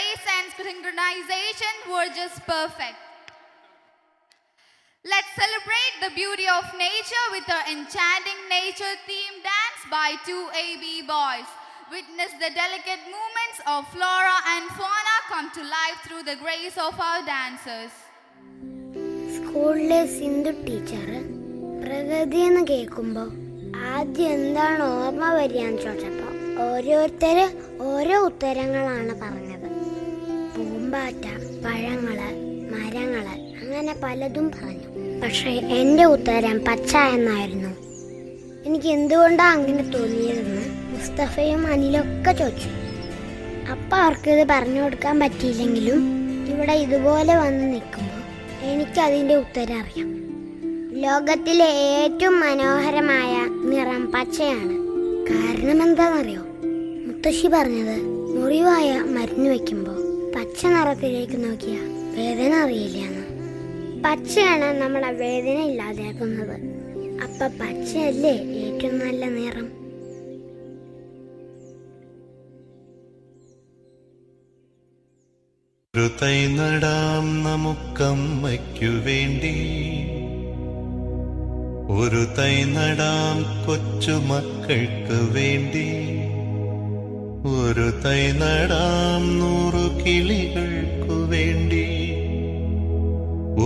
grace and synchronization were just perfect. Let's celebrate the beauty of nature with our enchanting nature-themed dance by two AB boys. Witness the delicate movements of flora and fauna come to life through the grace of our dancers. സ്കൂളിലെ Sindhu teacher പ്രകൃതി എന്ന് കേൾക്കുമ്പോൾ ആദ്യം എന്താണ് ഓർമ്മ വരികയെന്ന് ചോദിച്ചപ്പോൾ ഓരോരുത്തര് ഓരോ ഉത്തരങ്ങളാണ് പറഞ്ഞത്. പൂമ്പാറ്റ, പഴങ്ങള്, മരങ്ങള്, അങ്ങനെ പലതും പറഞ്ഞു. പക്ഷെ എൻ്റെ ഉത്തരം പച്ച എന്നായിരുന്നു. എനിക്ക് എന്തുകൊണ്ടാണ് അങ്ങനെ തോന്നിയതെന്ന് മുസ്തഫയും അനിലൊക്കെ ചോദിച്ചു. അപ്പം അവർക്കിത് പറഞ്ഞു കൊടുക്കാൻ പറ്റിയില്ലെങ്കിലും ഇവിടെ ഇതുപോലെ വന്ന് നിൽക്കുമ്പോൾ എനിക്കതിൻ്റെ ഉത്തരം അറിയാം. ലോകത്തിലെ ഏറ്റവും മനോഹരമായ നിറം പച്ചയാണ്. കാരണം എന്താണെന്നറിയോ? മുത്തശ്ശി പറഞ്ഞത് മുറിവായ മരുന്ന് വയ്ക്കുമ്പോൾ പച്ച നിറത്തിലേക്ക് നോക്കിയാൽ വേദന അറിയില്ലെന്ന്. പച്ചയാണ് നമ്മളെ വേദന ഇല്ലാതാക്കുന്നത്. അപ്പൊ പച്ചയല്ലേ ഏറ്റവും നല്ല നിറം? ഒരു തൈ നടാം നമുക്കമ്മയ്ക്കു വേണ്ടി, ഒരു തൈ നടാം കൊച്ചുമക്കൾക്ക് വേണ്ടി, ഒരു തൈ നടാം 100 കിളികൾക്കു വേണ്ടി,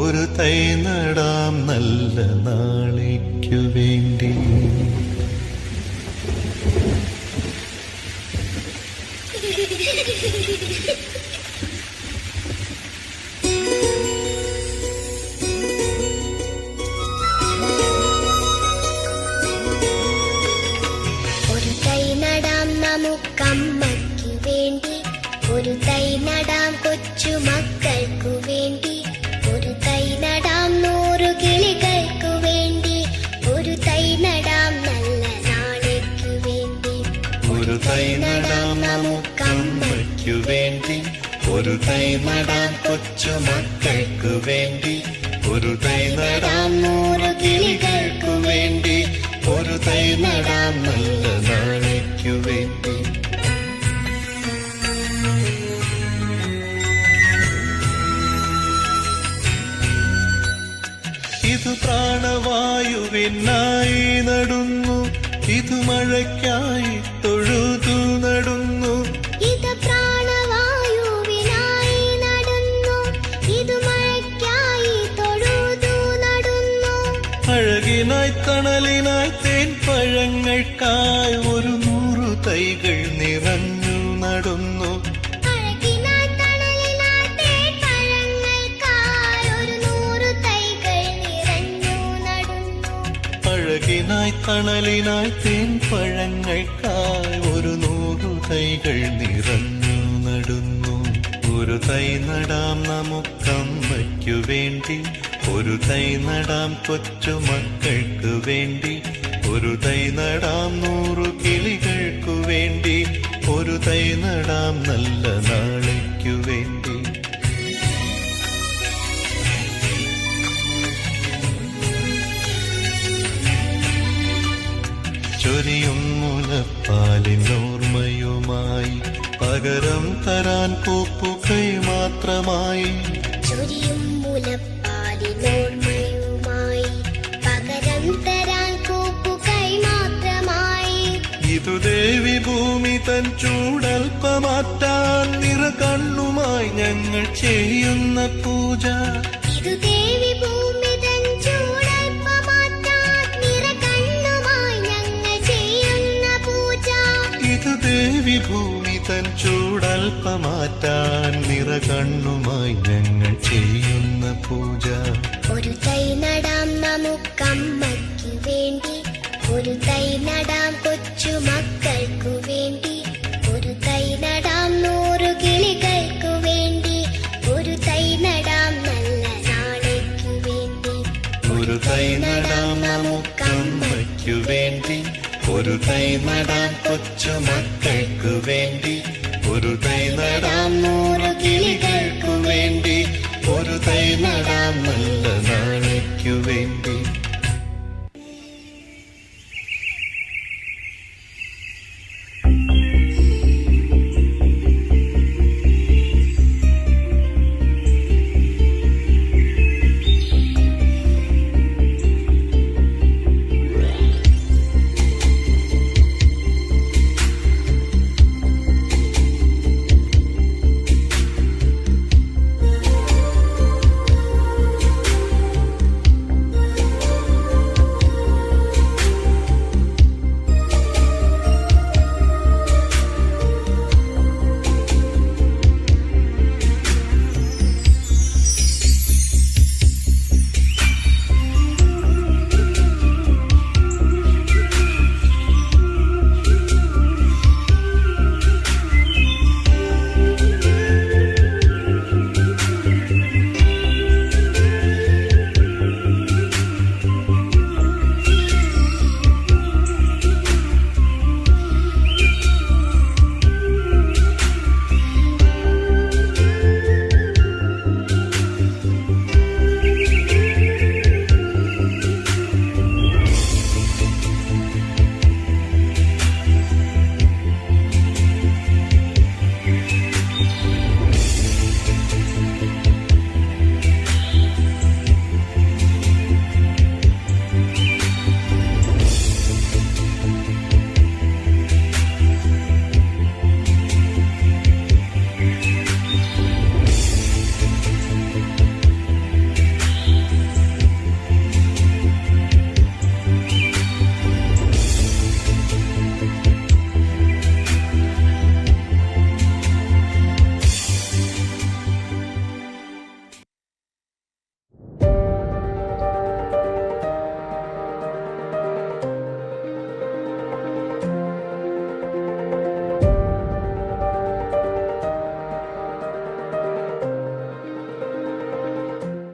ഒരു തൈ നടാം നല്ല നാളേക്കു വേണ്ടി. നമുക്കമ്മയ്ക്കു വേണ്ടി, ഒരു തൈ നടാം കൊച്ചുമക്കൾക്കു വേണ്ടി, ഒരു തൈ നടാം 100 കിളികൾക്കു വേണ്ടി, ഒരു തൈ നടാം നല്ല നാളേക്കു വേണ്ടി. ഒരു തൈ നടാം നമുക്കമ്മയ്ക്കു വേണ്ടി, ഒരു തൈ നടാം കൊച്ചുമക്കൾക്കു വേണ്ടി, ഒരു തൈ നടാം 100 കിളികൾക്കു വേണ്ടി, ഒരു തൈ നടാം നല്ല നാളേക്കു വേണ്ടി. ഇത് പ്രാണവായുവിനായി നടുന്നു, ഇത് മഴയ്ക്കായി തൊഴുതു നടുന്നു, ഇത് പ്രാണവായുവിനായി നടുന്നു, ഇത് മഴയ്ക്കായി തൊഴുതു നടുന്നു. അഴകിനായി തണലിനായി തേൻ പഴങ്ങൾക്കായി 100 തൈകൾ നിറഞ്ഞു നടുന്നു, അഴകിനായി തണലിനായി തേൻ പഴങ്ങൾക്കായി 100 തൈകൾ നിറഞ്ഞു നടുന്നു. അഴകിനായി തണലിനായി തേൻ പഴങ്ങൾക്കായി 100 തൈകൾ നിറഞ്ഞു നടുന്നു. ഒരു തൈ നടാം നമുക്കമ്മയ്ക്കു വേണ്ടി, ഒരു തൈ നടാം കൊച്ചുമക്കൾക്ക് വേണ്ടി, ഒരു തൈ നടാം 100 കിളികൾക്കു വേണ്ടി, ഒരു തൈ നടാം നല്ല നാളേക്കു വേണ്ടി. ചൊരിയും മുലപ്പാലിനോർമ്മയുമായി പകരം തരാൻ പൂപ്പുകൈ മാത്രമായി, ചൊരിയും മുലപ്പാലിനോർമ്മയുമായി പകരം തരാൻ പൂപ്പുകൈ മാത്രമായി. ഇതു ദേവി ഭൂമി തൻ ചൂടൽപ്പമാറ്റാൻ നിറകണ്ണുമായി ഞങ്ങൾ ചെയ്യുന്ന പൂജ, ഇത് ദേവി ഭൂമി തൻ ചൂടൽപ്പമാറ്റാൻ നിറകണ്ണുമായി ഞങ്ങൾ ചെയ്യുന്ന പൂജ, ഇത് ദേവി ഭൂമി തൻ ചൂടൽപ്പമാറ്റാൻ നിറകണ്ണുമായി ഞങ്ങൾ ചെയ്യുന്ന പൂജ. ഒരു തൈ നടാം നമുക്കമ്മയ്ക്കു വേണ്ടി, ഒരു തൈ നടാം കൊച്ചുമക്കൾക്കു വേണ്ടി, ഒരു തൈ നടാം 100 കിളികൾക്കു വേണ്ടി, ഒരു തൈ നടാം നല്ല നാളേക്കു വേണ്ടി. ഒരു തൈ നടാം നമുക്കമ്മയ്ക്കു വേണ്ടി, ഒരു തൈ നടാം കൊച്ചുമക്കൾക്കു വേണ്ടി, ഒരു തൈ നടാം 100 കിളികൾക്കു വേണ്ടി, ഒരു തൈ നടാം നല്ല നാളേക്കു വേണ്ടി.